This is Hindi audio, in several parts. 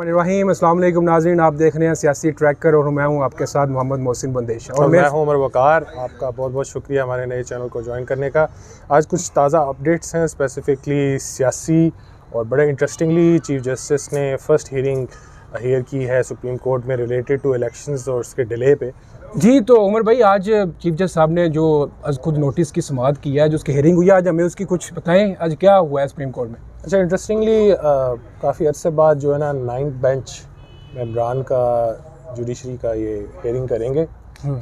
रहीम अस्सलाम वालेकुम नाज़रीन, आप देख रहे हैं सियासी ट्रैकर और मैं हूं आपके साथ मोहम्मद मोहसिन बंदेश और मैं हूं उमर वकार। आपका बहुत बहुत शुक्रिया हमारे नए चैनल को ज्वाइन करने का। आज कुछ ताज़ा अपडेट्स हैं स्पेसिफिकली सियासी, और बड़े इंटरेस्टिंगली चीफ जस्टिस ने फर्स्ट हियरिंग हियर की है सुप्रीम कोर्ट में रिलेटेड टू इलेक्शंस और उसके डिले पे। जी, तो उमर भाई, आज चीफ जस्टिस साहब ने जो आज खुद नोटिस की समाअत किया है, जो उसकी हियरिंग हुई है, आज हमें उसकी कुछ बताएं, आज क्या हुआ है सुप्रीम कोर्ट में। अच्छा, इंटरेस्टिंगली काफ़ी अरसे बाद जो है ना 9th बेंच मेंबरान का जुडिशरी का ये हियरिंग करेंगे।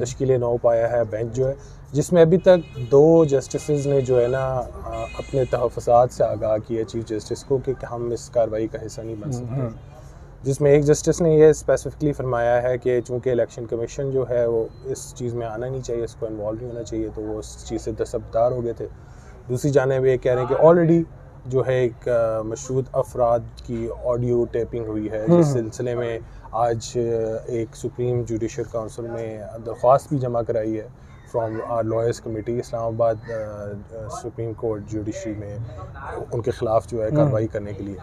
तश्कील नौ पाया है बेंच जो है, जिसमें अभी तक 2 जस्टिस ने जो है ना अपने तहफ़्फ़ुज़ात से आगाह किया चीफ जस्टिस को कि हम इस कार्रवाई का हिस्सा नहीं बन सकते। जिसमें एक जस्टिस ने ये स्पेसिफिकली फरमाया है कि चूँकि इलेक्शन कमीशन जो है वो इस चीज़ में आना नहीं चाहिए, इसको इन्वॉल्व नहीं होना चाहिए, तो वो उस चीज़ से दस्तबरदार हो गए थे। दूसरी जानिब ये कह रहे हैं कि ऑलरेडी जो है एक मशहूर अफराद की ऑडियो टेपिंग हुई है, जिस सिलसिले में आज एक सुप्रीम जुडिशल काउंसिल में दरख्वास्त भी जमा कराई है from our lawyers committee Islamabad supreme court judiciary में उनके ख़िलाफ़ जो है कार्रवाई करने के लिए।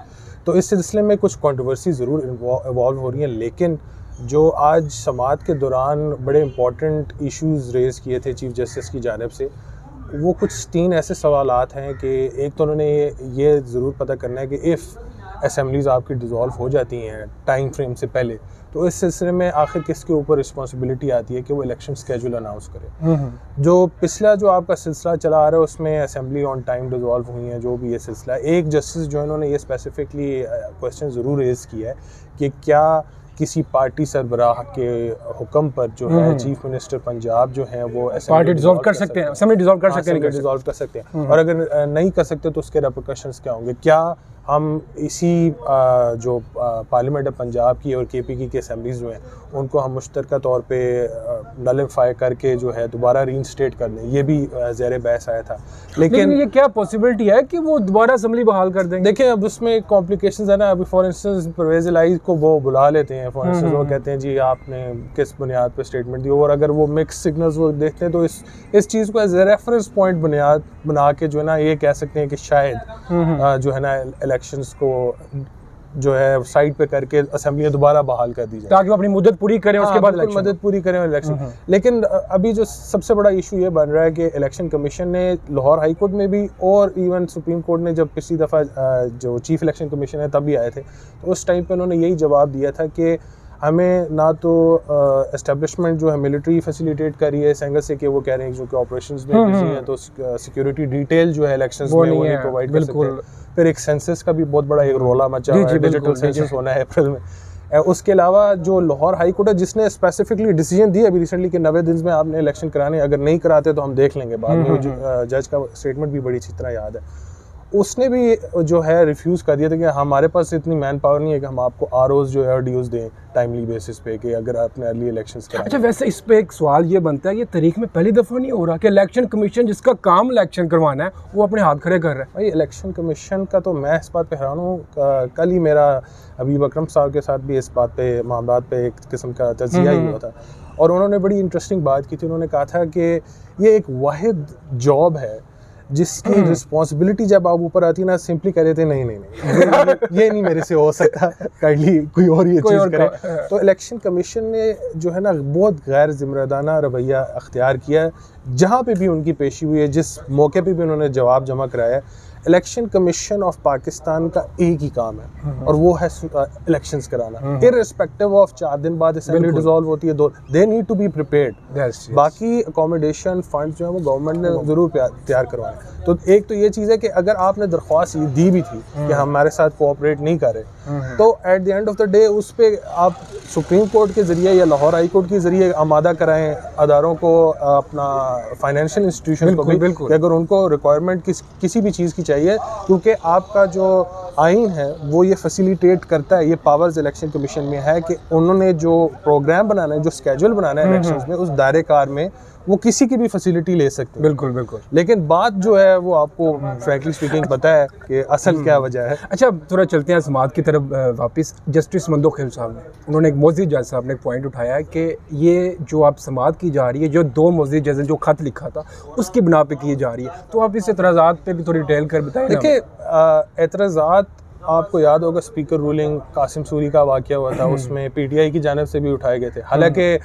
तो इस सिलसिले में कुछ कंट्रोवर्सी ज़रूर इवॉल्व हो रही हैं, लेकिन जो आज समाअत के दौरान बड़े इंपॉर्टेंट इश्यूज़ रेज़ किए थे चीफ जस्टिस की जानिब से, वो कुछ 3 ऐसे सवालात हैं कि एक तो उन्होंने ये ज़रूर पता करना है कि इफ़ असेंबलीज़ आपकी डिज़ोल्व हो जाती हैं टाइम फ्रेम से पहले, तो इस सिलसिले में आखिर किसके ऊपर रिस्पॉन्सिबिलिटी आती है कि वो इलेक्शन स्केड्यूल अनाउंस करे। जो पिछला जो आपका सिलसिला चला आ रहा है उसमें असेंबली ऑन टाइम डिज़ोल्व हुई हैं, जो भी ये सिलसिला, एक जस्टिस जो इन्होंने ये स्पेसिफिकली क्वेश्चन ज़रूर रेज़ किया है कि क्या किसी पार्टी सरबराह के हुक्म पर जो है चीफ मिनिस्टर पंजाब जो है वो पार्टी डिसॉल्व कर सकते हैं, असेंबली डिसॉल्व कर सकते हैं, डिसॉल्व कर सकते हैं, और अगर नहीं कर सकते तो उसके रेपरकशंस क्या होंगे। क्या हम इसी जो पार्लियामेंट पंजाब की और केपीकी की असेंबलीज जो हैं उनको हम मुश्तरका तौर पे नलिफाई करके जो है दोबारा रीइंस्टेट कर दें, ये भी ज़ेर बहस आया था। लेकिन ये क्या पॉसिबिलिटी है कि वो दोबारा असेंबली बहाल कर देंगे? देखिए, अब उसमें कॉम्प्लिकेशंस है ना। अभी फॉर इंस्टेंस परवेज़ इलाही को वो बुला लेते हैं, फॉर इंस्टेंस वो कहते हैं जी आपने किस बुनियाद पर स्टेटमेंट दी, और अगर वो मिक्स सिग्नल्स वो देखते हैं तो इस चीज़ को एज ए रेफरेंस पॉइंट बुनियाद बना के जो है ना ये कह सकते हैं कि शायद जो है ना इलेक्शंस को जो है साइड पे करके असेंबली दोबारा बहाल कर दी जाए ताकि वो अपनी मुद्दत पूरी करें, उसके बाद मदद पूरी करें इलेक्शन। लेकिन अभी जो सबसे बड़ा इशू ये बन रहा है कि इलेक्शन कमीशन ने लाहौर हाई कोर्ट में भी और इवन सुप्रीम कोर्ट ने जब पिछली दफ़ा जो चीफ इलेक्शन कमीशन है तब भी आए थे, तो उस टाइम पे उन्होंने यही जवाब दिया था कि हमें ना तो एस्टेब्लिशमेंट जो है मिलिट्री फैसिलिटेट कर रही है इस एंगल से कि वो कह रहे हैं क्योंकि ऑपरेशंस में बिजी हैं तो सिक्योरिटी डिटेल जो है इलेक्शंस में वो नहीं प्रोवाइड कर सकते। फिर एक सेंसस का भी बहुत बड़ा एक रोला मचा हुआ है, डिजिटल सेंसस होना है अप्रैल में। उसके अलावा जो लाहौर हाई कोर्ट है जिसने स्पेसिफिकली डिसीजन दिया अभी रिसेंटली कि 90 दिन में आपने इलेक्शन कराने, अगर नहीं कराते तो हम देख लेंगे बाद में, जज का स्टेटमेंट भी बड़ी अच्छी तरह याद है, उसने भी जो है रिफ्यूज़ कर दिया था कि हमारे पास इतनी मैन पावर नहीं है कि हम आपको आरओज़ जो है ड्यूज़ दें टाइमली बेसिस पे कि अगर आपने अर्ली इलेक्शंस कराए। अच्छा, वैसे इस पे एक सवाल ये बनता है, ये तारीख में पहली दफ़ा नहीं हो रहा कि इलेक्शन कमीशन जिसका काम इलेक्शन करवाना है वो अपने हाथ खड़े कर रहा है। भाई इलेक्शन कमीशन का तो मैं इस बात पे हैरान हूँ। कल ही मेरा हबीब अकरम साहब के साथ भी इस बात पे मामलात पे एक किस्म का तजिया ही हुआ था, और उन्होंने बड़ी इंटरेस्टिंग बात की थी। उन्होंने कहा था कि ये एक वाहिद जॉब है जिसकी रिस्पॉन्सिबिलिटी जब आप ऊपर आती है ना, सिंपली कह देते नहीं ये नहीं मेरे से हो सकता, काइंडली कोई और ये चीज़ करे। तो इलेक्शन कमीशन ने जो है ना बहुत गैर जिम्मेदाराना रवैया अख्तियार किया है, जहाँ पे भी उनकी पेशी हुई है, जिस मौके पे भी उन्होंने जवाब जमा कराया है। इलेक्शन कमीशन ऑफ पाकिस्तान का एक ही काम है और वो है इलेक्शंस कराना, इररिस्पेक्टिव ऑफ 4 दिन बाद असेंबली डिसॉल्व होती है, they need to be prepared. बाकी अकोमोडेशन फंड जो है वो गवर्नमेंट ने ज़रूर तैयार करवाए। तो एक तो ये चीज़ है कि अगर आपने दरख्वास्त दी भी थी कि हमारे साथ कोऑपरेट नहीं कर रहे, तो at the end of the day उस पर आप सुप्रीम कोर्ट के ज़रिए या लाहौर हाई कोर्ट के ज़रिए आमादा कराएं अदारों को, अपना फाइनेंशियल इंस्टीट्यूशन को भी, कि अगर उनको रिक्वायरमेंट किसी भी चीज़ की चाहिए, क्योंकि आपका जो आइन है वो ये फैसिलिटेट करता है, ये पावर्स इलेक्शन कमीशन में है कि उन्होंने जो प्रोग्राम बनाना है, जो स्केड्यूल बनाना है इलेक्शंस में, उस दायरे कार में वो किसी की भी फैसिलिटी ले सकते हैं। बिल्कुल। लेकिन बात जो है वो आपको फ्रैंकली स्पीकिंग पता है कि असल क्या वजह है। अच्छा, थोड़ा चलते हैं समाअत की तरफ वापस। जस्टिस मंदोखिल साहब ने, उन्होंने एक मोअज़्ज़िज़ जज साहब ने एक पॉइंट उठाया है कि ये जो आप समाअत की जा रही है, जो 2 मोअज़्ज़िज़ जज ने जो खत लिखा था उसकी बिना पे की जा रही है, तो आप इस एतराज़ात पे भी थोड़ी डिटेल कर बताएं। देखिए, एतराज़ात आपको याद होगा स्पीकर रूलिंग कासिम सूरी का वाक़या हुआ था, उसमें पीटीआई की जानिब से भी उठाए गए थे। हालांकि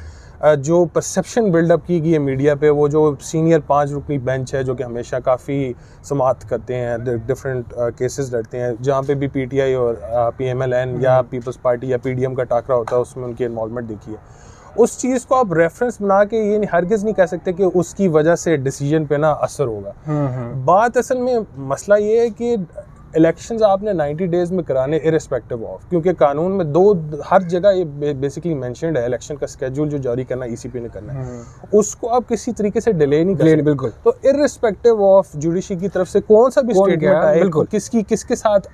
जो परसेप्शन बिल्डअप की गई है मीडिया पे, वो जो सीनियर 5 रुकनी बेंच है जो कि हमेशा काफ़ी समाअत करते हैं, डिफरेंट केसेस लड़ते हैं, जहाँ पे भी पीटीआई और पीएमएलएन या पीपल्स पार्टी या पीडीएम का टाकरा होता है उसमें उनकी इन्वॉल्वमेंट देखी है। उस चीज़ को आप रेफरेंस बना के ये हरगिज़ नहीं कह सकते कि उसकी वजह से डिसीजन पे ना असर होगा। बात असल में मसला ये है कि इलेक्शंस आपने 90 डेज़ में कराने इररिस्पेक्टिव ऑफ, क्योंकि कानून में हर जगह ये बेसिकली मेंशन्ड है इलेक्शन का स्केड्यूल जो जारी करना ईसीपी ने करना है, उसको आप किसी तरीके से डिले नहीं कर सकते। बिल्कुल। तो इररिस्पेक्टिव ऑफ जुडिशरी की तरफ से कौन सा भी स्टेटमेंट आए, किसके साथ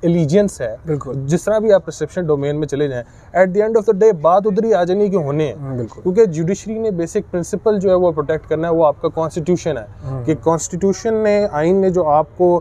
एलिजियंस है, जिस तरह भी आप परसेप्शन डोमेन में चले जाएं, at the end of the day बात उधर ही आ जानी कि होने हैं, क्योंकि जुडिशरी ने बेसिक प्रिंसिपल जो है वो प्रोटेक्ट करना है, वो आपका कॉन्स्टिट्यूशन है कि कॉन्स्टिट्यूशन ने, आइन ने जो आपको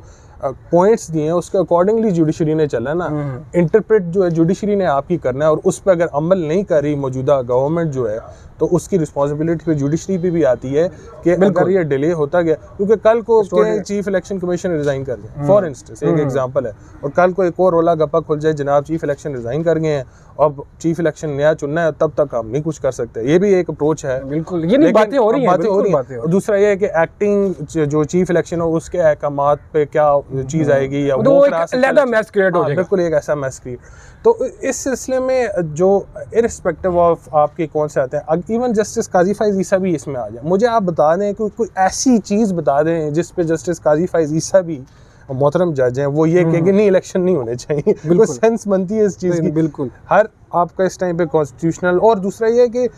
पॉइंट्स दिए हैं उसके अकॉर्डिंगली जुडिशरी ने चलना है ना। इंटरप्रेट जो है जुडिशरी ने आपकी करना है, और उस पर अगर अमल नहीं कर रही मौजूदा गवर्नमेंट जो है, तो उसकी रिस्पॉन्सिबिलिटी फिर जुडिशरी पे भी आती है कि अगर ये डिले होता गया, क्योंकि कल को चीफ इलेक्शन कमीशन रिजाइन कर जाए फॉर इंस्टेंस, एक एग्जांपल है, और कल को एक और रोला गप्पा खुल जाए जनाब चीफ इलेक्शन रिजाइन कर गए हैं, अब चीफ इलेक्शन नया चुनना है, तब तक हम नहीं कुछ कर सकते। ये भी एक अप्रोच है। बिल्कुल, ये नहीं बातें हो रही हैं। दूसरा ये है कि एक्टिंग जो चीफ इलेक्शन हो उसके अहकामात पे क्या चीज़ आएगी, या वो अलग मैस क्रिएट हो जाएगा। बिल्कुल एक ऐसा मैस क्रिएट। तो इस सिलसिले में जो इररिस्पेक्टिव ऑफ आपके कौन से आते हैं, इवन जस्टिस काजी फैज़ ईसा भी इसमें आ जाए, मुझे आप बता दें कि कोई ऐसी चीज़ बता दें जिस पे जस्टिस काजी फैज़ ईसा भी मोहतरम जज हैं, वो ये कहेंगे नहीं इलेक्शन नहीं होने चाहिए। बिल्कुल सेंस बनती है इस चीज़ की। बिल्कुल हर आपका इस टाइम पे कॉन्स्टिट्यूशनल, और दूसरा ये है कि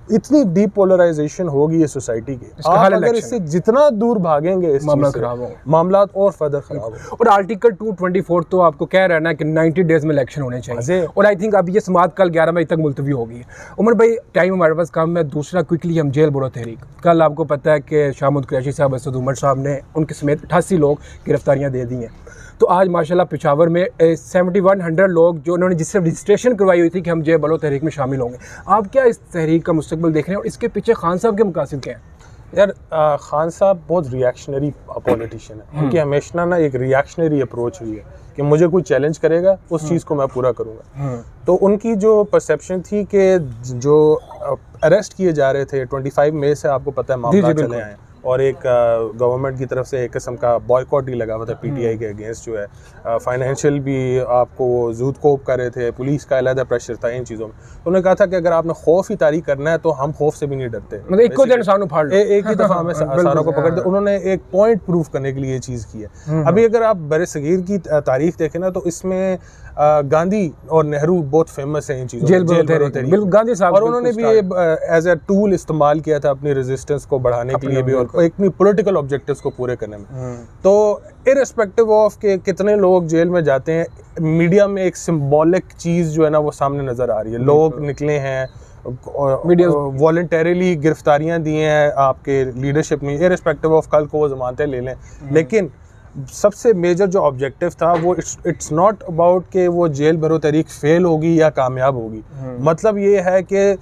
इतनी डीपोलराइजेशन होगी इस सोसाइटी की, आप अगर इससे जितना दूर भागेंगे इस मामला खराब हो, मामला और फर्दर खराब हो। और आर्टिकल 224 तो आपको कह रहा है ना कि 90 डेज में इलेक्शन होने चाहिए, और आई थिंक अभी ये समाअत कल 11 बजे तक मुलतवी होगी। उमर भाई टाइम हमारे पास कम है, दूसरा क्विकली हम जेल बुरो तहरीक, कल आपको पता है कि शामुद कुरैशी साहब, असद उमर साहब ने उनके समेत 88 लोग गिरफ्तारियाँ दे दी हैं। तो आज माशाल्लाह पेशावर में 7100 लोग जो उन्होंने जिससे रजिस्ट्रेशन करवाई हुई थी कि हम जेल बुरो तहरीक में शामिल होंगे। आप क्या इस तहरीक का मुस्तकबिल देख रहे हैं, और इसके पीछे खान साहब के मकासद क्या हैं? यार खान साहब बहुत रिएक्शनरी पॉलिटिशियन है, उनकी हमेशा ना एक रिएक्शनरी अप्रोच हुई है कि मुझे कोई चैलेंज करेगा उस चीज़ को मैं पूरा करूँगा। तो उनकी जो परसेप्शन थी कि जो अरेस्ट किए जा रहे थे 25 मई से आपको पता है मामला चले आए, और एक गवर्नमेंट की तरफ से एक किस्म का बॉयकॉट ही लगा हुआ था पीटीआई के अगेंस्ट, जो है फाइनेंशियल भी आपको जूद कोप कर रहे थे, पुलिस का अलग प्रेशर था इन चीज़ों में। तो उन्होंने कहा था कि अगर आपने खौफ ही तारी करना है तो हम खौफ से भी नहीं डरते, मतलब एक ही दफ़ा हमें सारों को पकड़ दे। उन्होंने एक पॉइंट प्रूव करने के लिए ये चीज़ की है। अभी अगर आप बरसगीर की तारीख देखें ना, तो इसमें गांधी और नेहरू बहुत फेमस है इन चीज़ों में, गांधी साहब, और उन्होंने भी एज ए टूल इस्तेमाल किया था अपनी रेजिस्टेंस को बढ़ाने के लिए भी, और एक पॉलिटिकल ऑब्जेक्टिव्स को पूरे करने में। तो इररिस्पेक्टिव ऑफ के कितने लोग जेल में जाते हैं, मीडिया में एक सिंबॉलिक चीज़ जो है ना वो सामने नज़र आ रही है। लोग निकले हैं, वॉलंटरीली गिरफ्तारियां दी हैं आपके लीडरशिप ने, इररिस्पेक्टिव ऑफ कल को वो जमानतें ले लें, लेकिन सबसे मेजर जो ऑब्जेक्टिव था वो इट्स नॉट अबाउट कि वो जेल भरो तहरीक फेल होगी या कामयाब होगी। मतलब ये है कि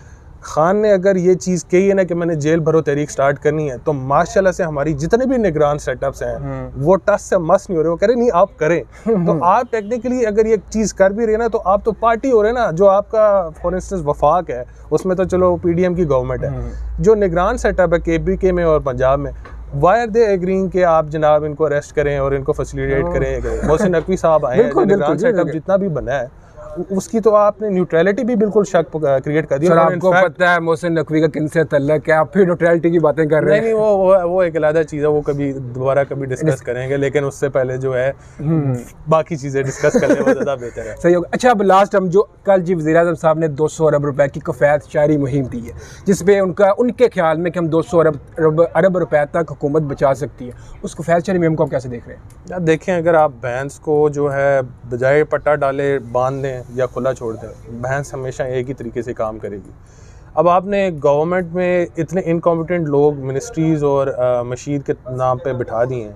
खान ने अगर ये चीज़ कही है ना कि मैंने जेल भरो तहरीक स्टार्ट करनी है, तो माशाल्लाह से हमारी जितने भी निगरान सेटअप्स हैं वो टस से मस नहीं हो रहे, वो कह रहे नहीं आप करें। तो आप टेक्निकली अगर ये चीज़ कर भी रहे ना, तो आप तो पार्टी हो रहे ना, जो आपका फॉर इंस्टेंस वफाक है उसमें तो चलो पीडीएम की गवर्नमेंट है, जो निगरान सेटअप है केपीके में और पंजाब में, वाई आर दे एग्रीइंग कि आप जनाब इनको अरेस्ट करें और इनको फैसिलिटेट करें। मोहसिन नकवी साहब आए हैं, निगरान सेटअप जितना भी बना है उसकी तो आपने न्यूट्रलिटी भी बिल्कुल शक क्रिएट कर दिया। सर आपको पता है मोहसिन नकवी का किनसे तल्लुक है, आप फिर न्यूट्रलिटी की बातें कर रहे हैं। नहीं वो एक अलग चीज़ है, वो कभी दोबारा कभी डिस्कस करेंगे, लेकिन उससे पहले जो है बाकी चीज़ें डिस्कस करने वो ज़्यादा बेहतर है। सही होगा। अच्छा, अब लास्ट हम जो कल जी वज़ीर आज़म साहब ने 200 अरब रुपए की कफ़ायत शायरी मुहिम दी है, जिसपे उनके ख्याल में कि हम 200 अरब रुपए तक हुकूमत बचा सकती है, उस कफ़ायत शायरी मुहिम को आप कैसे देख रहे हैं? यार देखें, अगर आप भैंस को जो है बजाय पट्टा डाले बांध दें या खुला छोड़ दें, भैंस हमेशा एक ही तरीके से काम करेगी। अब आपने गवर्नमेंट में इतने इनकॉम्पिटेंट लोग मिनिस्ट्रीज़ और मशीद के नाम पे बिठा दिए हैं,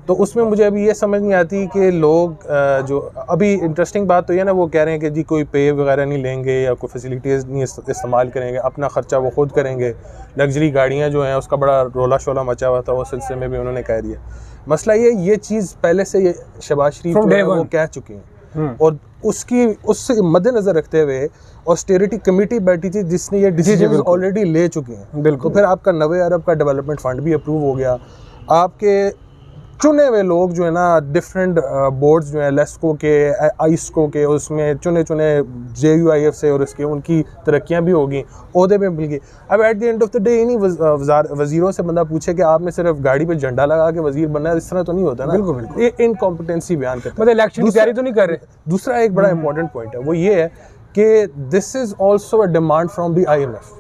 तो उसमें मुझे अभी ये समझ नहीं आती कि लोग जो अभी इंटरेस्टिंग बात तो ये ना, वो कह रहे हैं कि जी कोई पे वगैरह नहीं लेंगे या कोई फैसिलिटीज़ नहीं इस्तेमाल करेंगे, अपना ख़र्चा वो खुद करेंगे, लग्जरी गाड़ियाँ जो हैं उसका बड़ा रोला शोला मचा हुआ था, उस सिलसिले में भी उन्होंने कह दिया। मसला ये चीज़ पहले से ये शहबाज शरीफ जो है वो कह चुके हैं, और उससे मद्देनज़र रखते हुए ऑस्टेरिटी कमेटी बैठी थी जिसने ये डिसीजन ऑलरेडी ले चुके हैं। बिल्कुल। तो फिर आपका 90 अरब का डेवलपमेंट फंड भी अप्रूव हो गया, आपके चुने हुए लोग जो है ना डिफरेंट बोर्ड्स जो है लेस्को के, आइस्को के, उसमें चुने JUIF से, और इसके उनकी तरक्कियां भी होगी, ओहदे में मिल गई। अब at the end of the day इन्हीं वजीरों से बंदा पूछे कि आपने सिर्फ गाड़ी पे झंडा लगा के वजीर बनना है, इस तरह तो नहीं होता ना। बिल्कुल। ये इनकॉम्पिटेंसी बयान करता है, मतलब इलेक्शन की तैयारी तो नहीं कर रहे। दूसरा एक बड़ा इंपॉर्टेंट पॉइंट है, वो ये है कि this is also a demand from the IMF।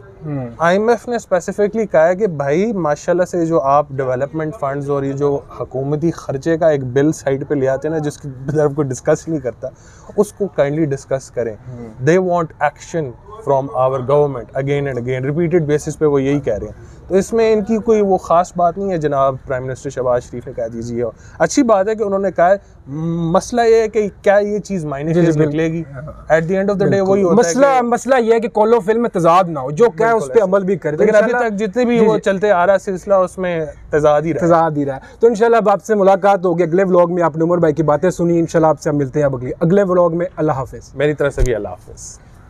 IMF ने स्पेसिफिकली कहा है कि भाई माशाल्लाह से जो आप डेवलपमेंट फंड्स और ये जो हुकूमती खर्चे का एक बिल साइड पे ले आते हैं ना, जिसकी तरफ कोई डिस्कस नहीं करता, उसको काइंडली डिस्कस करें। They want action from our government again and again, repeated basis पे वो यही कह रहे हैं। तो इसमें इनकी कोई वो ख़ास बात नहीं है। जनाब प्राइम मिनिस्टर शहबाज शरीफ ने कह दीजिए, अच्छी बात है कि उन्होंने कहा है। मसला ये है कि क्या ये चीज़ मायने निकलेगी at the end of the day, वही होता है। मसला ये है कि कॉलो फिल्म में तजाद ना हो, जो क्या है उस पर अमल भी करे। लेकिन अभी तक जितने भी वो चलते आ रहा सिलसिला, उसमें तजाद ही रहा है। तो इंशाल्लाह अब आपसे मुलाकात होगी अगले व्लॉग में। आपने उमर भाई की बातें सुनी, इंशाल्लाह आपसे हम मिलते हैं अब अगले व्लॉग में। अल्लाह हाफिज़। मेरी तरफ से भी अल्लाह हाफिज़।